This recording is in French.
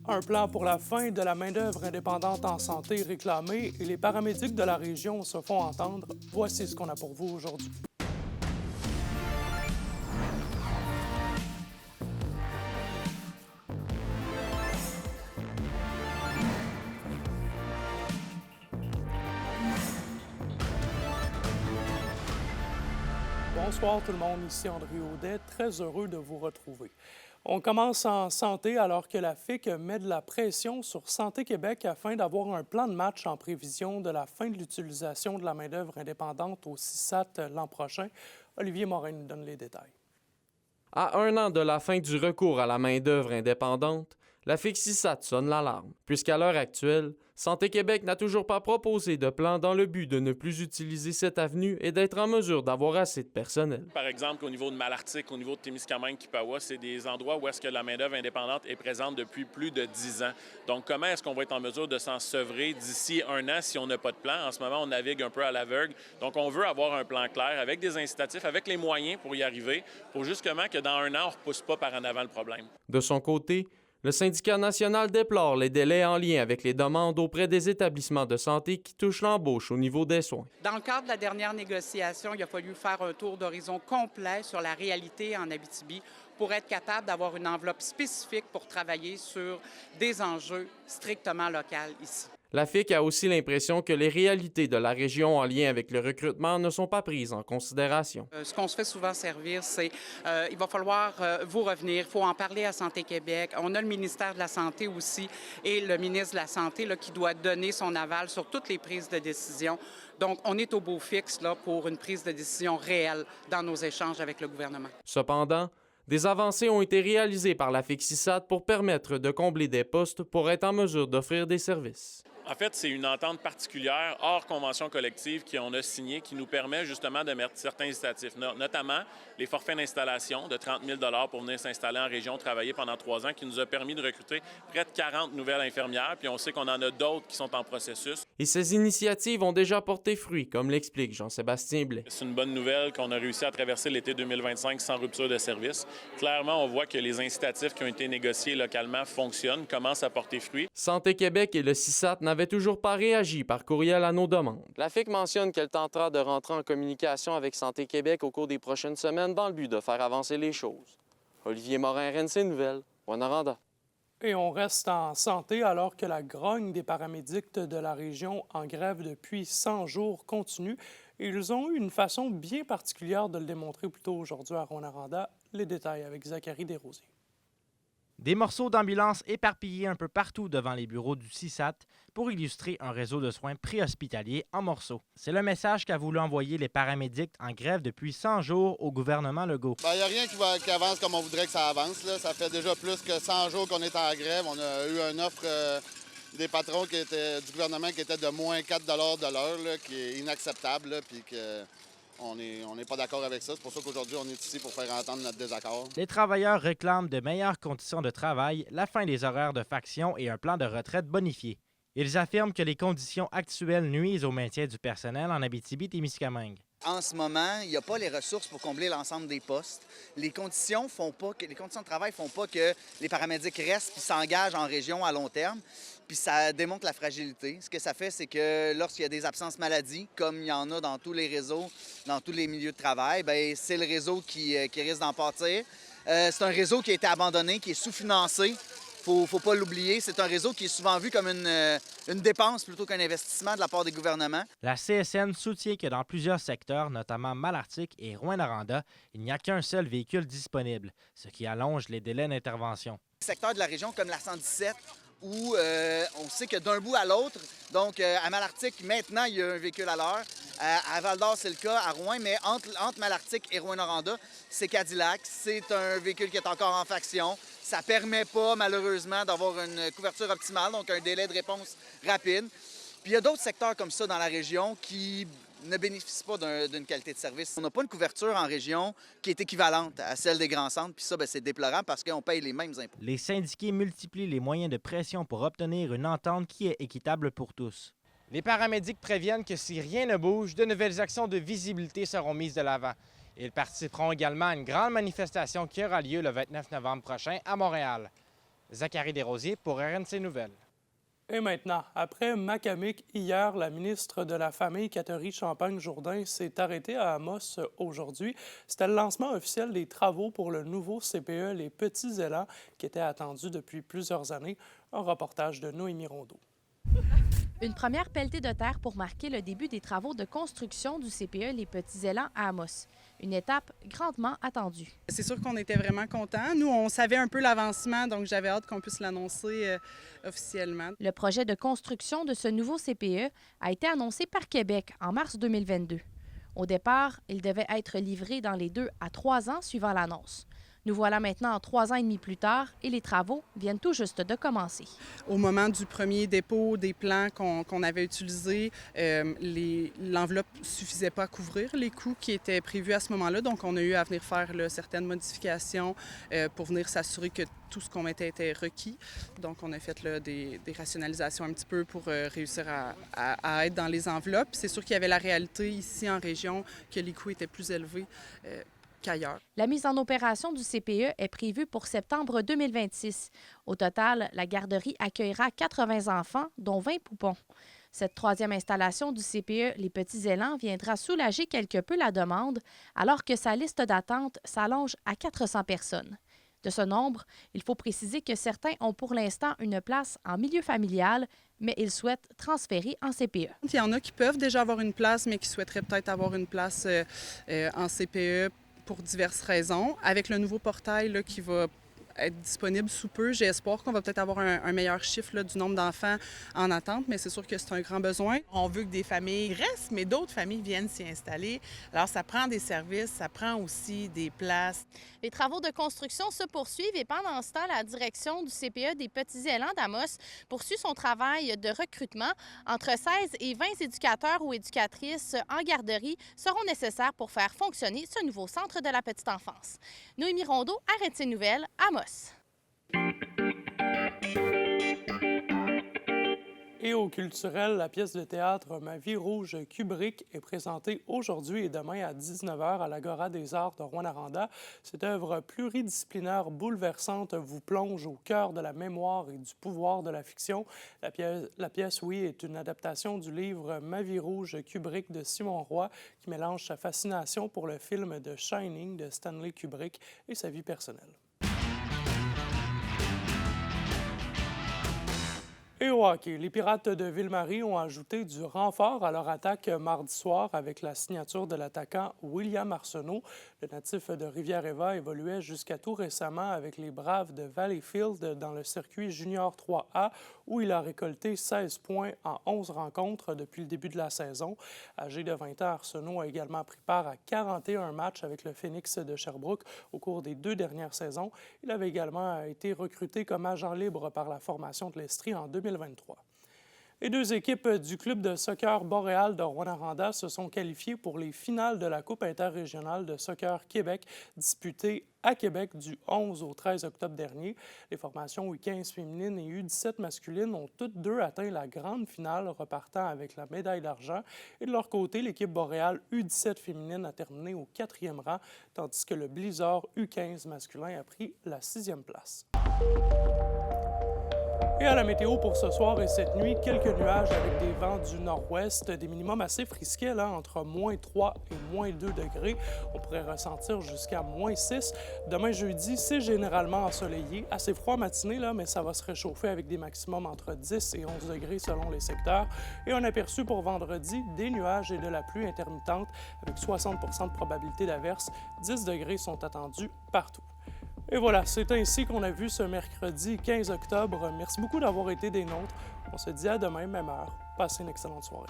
Un plan pour la fin de la main-d'œuvre indépendante en santé réclamé et les paramédics de la région se font entendre. Voici ce qu'on a pour vous aujourd'hui. Bonsoir tout le monde, ici André Audet, très heureux de vous retrouver. On commence en santé alors que la FIC met de la pression sur Santé Québec afin d'avoir un plan de match en prévision de la fin de l'utilisation de la main-d'œuvre indépendante au CISAT l'an prochain. Olivier Morin nous donne les détails. À 1 an de la fin du recours à la main-d'œuvre indépendante, la FIC CISAT sonne l'alarme, puisqu'à l'heure actuelle, Santé Québec n'a toujours pas proposé de plan dans le but de ne plus utiliser cette avenue et d'être en mesure d'avoir assez de personnel. Par exemple, au niveau de Malartic, au niveau de Témiscamingue-Kippawa, c'est des endroits où est-ce que la main-d'œuvre indépendante est présente depuis plus de 10 ans. Donc, comment est-ce qu'on va être en mesure de s'en sevrer d'ici 1 an si on n'a pas de plan? En ce moment, on navigue un peu à l'aveugle. Donc, on veut avoir un plan clair avec des incitatifs, avec les moyens pour y arriver, pour justement que dans 1 an, on ne repousse pas par en avant le problème. De son côté, le syndicat national déplore les délais en lien avec les demandes auprès des établissements de santé qui touchent l'embauche au niveau des soins. Dans le cadre de la dernière négociation, il a fallu faire un tour d'horizon complet sur la réalité en Abitibi pour être capable d'avoir une enveloppe spécifique pour travailler sur des enjeux strictement locaux ici. La FIC a aussi l'impression que les réalités de la région en lien avec le recrutement ne sont pas prises en considération. Ce qu'on se fait souvent servir, c'est il va falloir vous revenir, il faut en parler à Santé Québec. On a le ministère de la Santé aussi et le ministre de la Santé là, qui doit donner son aval sur toutes les prises de décision. Donc, on est au beau fixe là, pour une prise de décision réelle dans nos échanges avec le gouvernement. Cependant, des avancées ont été réalisées par la FIC CISAT pour permettre de combler des postes pour être en mesure d'offrir des services. En fait, c'est une entente particulière, hors convention collective, qu'on a signée, qui nous permet justement de mettre certains incitatifs, notamment les forfaits d'installation de 30 000 pour venir s'installer en région, travailler pendant 3 ans, qui nous a permis de recruter près de 40 nouvelles infirmières, puis on sait qu'on en a d'autres qui sont en processus. Et ces initiatives ont déjà porté fruit, comme l'explique Jean-Sébastien Blais. C'est une bonne nouvelle qu'on a réussi à traverser l'été 2025 sans rupture de service. Clairement, on voit que les incitatifs qui ont été négociés localement fonctionnent, commencent à porter fruit. Santé Québec et le CISAT n'avaient toujours pas réagi par courriel à nos demandes. La FIC mentionne qu'elle tentera de rentrer en communication avec Santé Québec au cours des prochaines semaines dans le but de faire avancer les choses. Olivier Morin, RNC Nouvelles, Rwanda. Et on reste en santé alors que la grogne des paramédics de la région en grève depuis 100 jours continue. Ils ont eu une façon bien particulière de le démontrer plus tôt aujourd'hui à Rwanda. Les détails avec Zachary Desrosiers. Des morceaux d'ambulance éparpillés un peu partout devant les bureaux du CISAT pour illustrer un réseau de soins préhospitaliers en morceaux. C'est le message qu'a voulu envoyer les paramédics en grève depuis 100 jours au gouvernement Legault. Il n'y a rien qui avance comme on voudrait que ça avance. Là. Ça fait déjà plus que 100 jours qu'on est en grève. On a eu une offre des patrons du gouvernement qui était de moins 4 de l'heure, là, qui est inacceptable, là, puis que... On n'est pas d'accord avec ça. C'est pour ça qu'aujourd'hui, on est ici pour faire entendre notre désaccord. Les travailleurs réclament de meilleures conditions de travail, la fin des horaires de faction et un plan de retraite bonifié. Ils affirment que les conditions actuelles nuisent au maintien du personnel en Abitibi-Témiscamingue. En ce moment, il n'y a pas les ressources pour combler l'ensemble des postes. Les conditions de travail ne font pas que les paramédics restent et s'engagent en région à long terme. Puis ça démontre la fragilité. Ce que ça fait, c'est que lorsqu'il y a des absences maladies, comme il y en a dans tous les réseaux, dans tous les milieux de travail, bien, c'est le réseau qui risque d'en pâtir. C'est un réseau qui a été abandonné, qui est sous-financé. Faut pas l'oublier. C'est un réseau qui est souvent vu comme une dépense plutôt qu'un investissement de la part des gouvernements. La CSN soutient que dans plusieurs secteurs, notamment Malartic et Rouyn-Noranda, il n'y a qu'un seul véhicule disponible, ce qui allonge les délais d'intervention. Secteurs de la région comme la 117, où on sait que d'un bout à l'autre, donc à Malartic, maintenant, il y a un véhicule à l'heure. À Val-d'Or, c'est le cas, à Rouyn, mais entre Malartic et Rouyn-Noranda, c'est Cadillac. C'est un véhicule qui est encore en faction. Ça ne permet pas, malheureusement, d'avoir une couverture optimale, donc un délai de réponse rapide. Puis il y a d'autres secteurs comme ça dans la région qui ne bénéficient pas d'une qualité de service. On n'a pas une couverture en région qui est équivalente à celle des grands centres, puis ça, c'est déplorable parce qu'on paye les mêmes impôts. Les syndiqués multiplient les moyens de pression pour obtenir une entente qui est équitable pour tous. Les paramédics préviennent que si rien ne bouge, de nouvelles actions de visibilité seront mises de l'avant. Ils participeront également à une grande manifestation qui aura lieu le 29 novembre prochain à Montréal. Zachary Desrosiers pour RNC Nouvelles. Et maintenant, après Macamic, hier, la ministre de la Famille, Catherine Champagne-Jourdain, s'est arrêtée à Amos aujourd'hui. C'était le lancement officiel des travaux pour le nouveau CPE Les Petits Élans qui était attendu depuis plusieurs années. Un reportage de Noémie Rondeau. Une première pelletée de terre pour marquer le début des travaux de construction du CPE Les Petits Élans à Amos. Une étape grandement attendue. C'est sûr qu'on était vraiment contents. Nous, on savait un peu l'avancement, donc j'avais hâte qu'on puisse l'annoncer officiellement. Le projet de construction de ce nouveau CPE a été annoncé par Québec en mars 2022. Au départ, il devait être livré dans les 2 à 3 ans suivant l'annonce. Nous voilà maintenant 3 ans et demi plus tard et les travaux viennent tout juste de commencer. Au moment du premier dépôt des plans qu'on avait utilisés, l'enveloppe ne suffisait pas à couvrir les coûts qui étaient prévus à ce moment-là. Donc, on a eu à venir faire certaines modifications pour venir s'assurer que tout ce qu'on mettait était requis. Donc, on a fait des rationalisations un petit peu pour réussir à être dans les enveloppes. C'est sûr qu'il y avait la réalité ici en région que les coûts étaient plus élevés qu'ailleurs. La mise en opération du CPE est prévue pour septembre 2026. Au total, la garderie accueillera 80 enfants, dont 20 poupons. Cette troisième installation du CPE Les Petits Élans viendra soulager quelque peu la demande, alors que sa liste d'attente s'allonge à 400 personnes. De ce nombre, il faut préciser que certains ont pour l'instant une place en milieu familial, mais ils souhaitent transférer en CPE. Il y en a qui peuvent déjà avoir une place, mais qui souhaiteraient peut-être avoir une place en CPE pour diverses raisons. Avec le nouveau portail là, qui va être disponible sous peu, j'ai espoir qu'on va peut-être avoir un meilleur chiffre là, du nombre d'enfants en attente, mais c'est sûr que c'est un grand besoin. On veut que des familles restent, mais d'autres familles viennent s'y installer. Alors, ça prend des services, ça prend aussi des places. Les travaux de construction se poursuivent et pendant ce temps, la direction du CPE des Petits Élans d'Amos poursuit son travail de recrutement. Entre 16 et 20 éducateurs ou éducatrices en garderie seront nécessaires pour faire fonctionner ce nouveau centre de la petite enfance. Noémie Rondeau, RNC Nouvelles, Amos. Et au culturel, la pièce de théâtre Ma vie rouge Kubrick est présentée aujourd'hui et demain à 19h à l'Agora des Arts de Rouyn-Noranda. Cette œuvre pluridisciplinaire bouleversante vous plonge au cœur de la mémoire et du pouvoir de la fiction. La pièce, oui, est une adaptation du livre Ma vie rouge Kubrick de Simon Roy qui mélange sa fascination pour le film The Shining de Stanley Kubrick et sa vie personnelle. Et au hockey, les Pirates de Ville-Marie ont ajouté du renfort à leur attaque mardi soir avec la signature de l'attaquant William Arsenault. Le natif de Rivière-Éva évoluait jusqu'à tout récemment avec les Braves de Valleyfield dans le circuit Junior 3A où il a récolté 16 points en 11 rencontres depuis le début de la saison. Âgé de 20 ans, Arsenault a également pris part à 41 matchs avec le Phoenix de Sherbrooke au cours des 2 dernières saisons. Il avait également été recruté comme agent libre par la formation de l'Estrie en 2023. Les 2 équipes du club de soccer Boréal de Rouyn-Noranda se sont qualifiées pour les finales de la Coupe interrégionale de soccer Québec disputée à Québec du 11 au 13 octobre dernier. Les formations U15 féminines et U17 masculines ont toutes 2 atteint la grande finale, repartant avec la médaille d'argent. Et de leur côté, l'équipe Boréal U17 féminine a terminé au 4e rang, tandis que le Blizzard U15 masculin a pris la 6e place. Et à la météo pour ce soir et cette nuit, quelques nuages avec des vents du nord-ouest, des minimums assez frisquets, là, entre moins 3 et moins 2 degrés. On pourrait ressentir jusqu'à moins 6. Demain jeudi, c'est généralement ensoleillé, assez froid matinée, là, mais ça va se réchauffer avec des maximums entre 10 et 11 degrés selon les secteurs. Et un aperçu pour vendredi, des nuages et de la pluie intermittente avec 60 % de probabilité d'averse. 10 degrés sont attendus partout. Et voilà, c'est ainsi qu'on a vu ce mercredi 15 octobre. Merci beaucoup d'avoir été des nôtres. On se dit à demain, même heure. Passez une excellente soirée.